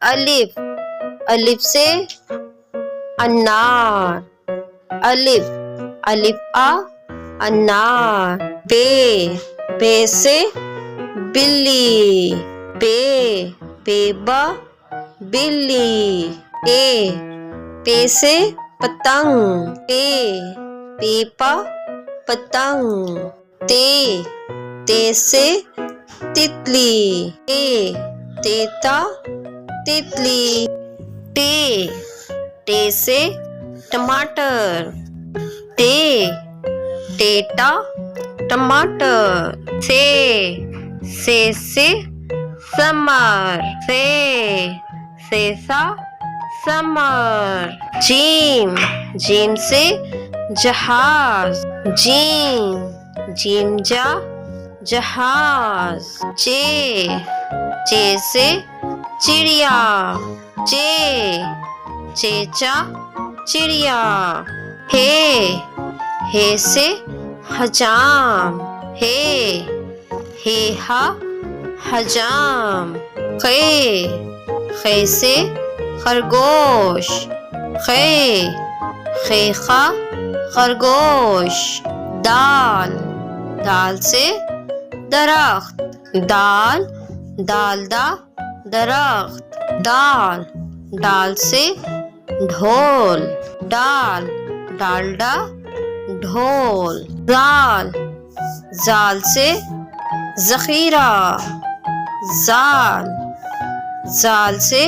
अलिफ, अलिफ से अनार, अलिफ, अलिफ आ, अनार। बे, बे से बिल्ली, बे, बेबा, बिल्ली। पे, पे से पतंग, पे, पेपा, पतंग। ते, ते से तितली, ते, तेता, तितली। टे, टे से टमाटर, टे, टेटा, टमाटर। से समर, सेसा, समर। जीम, जीम से जहाज, जीम, जीम जा, जहाज। चे से चिड़िया, चेचा, चिड़िया। हे से हजाम, हे हा, हजाम। खे से खरगोश, खेखा, खरगोश। दाल, दाल से दरख्त, दाल, दालदा, दरख्त। दाल, दाल से ढोल, डाल, डालडा, ढोल। जाल, जाल से जखीरा, जाल, जाल से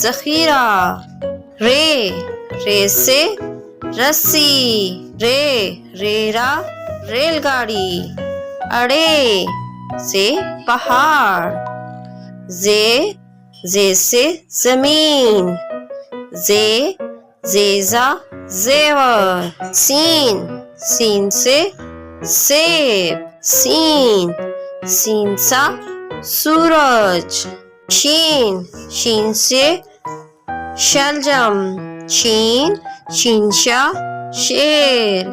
जखीरा। रे से रस्सी, रेरा, रेलगाड़ी। अड़े से पहाड़, जे से जमीन, जेजा, जेवर। सीन से सेब, सीन सा सूरज। शीन से शलजम, शीनशा, शेर।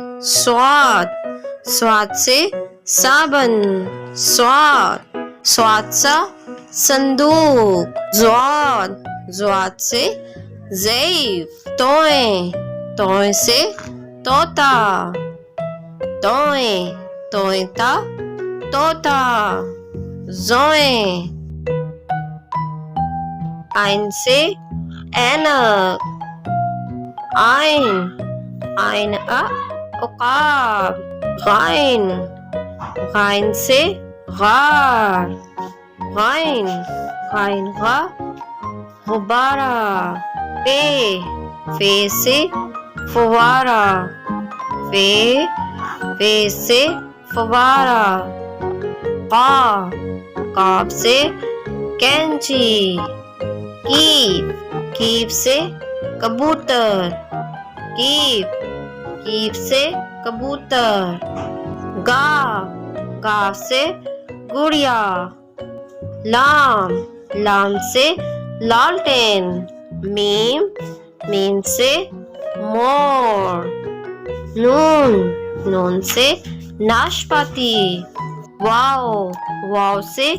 स्वाद से साबन, स्वाद सा संदूक। ज्वाद से ज़ैफ। तोय से तोता, तोयता, तोता। जोए, आइन से ऐनक, आइन आ, उकाब। गाइन से गार, गाइन गा, गुब्बारा। फे से फुवारा, फे से फुवारा। काफ से कैंची। कीप से कबूतर, कीप से कबूतर। गाफ से गुड़िया। लाम से लालटेन। मीम से मोर। नून से नाशपाती। वाव से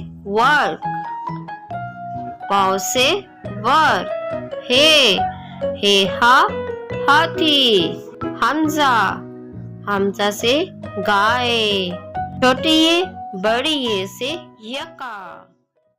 वर्क, हे हा, हाथी। हमजा से गाय। छोटी ये बड़ी ये से यका।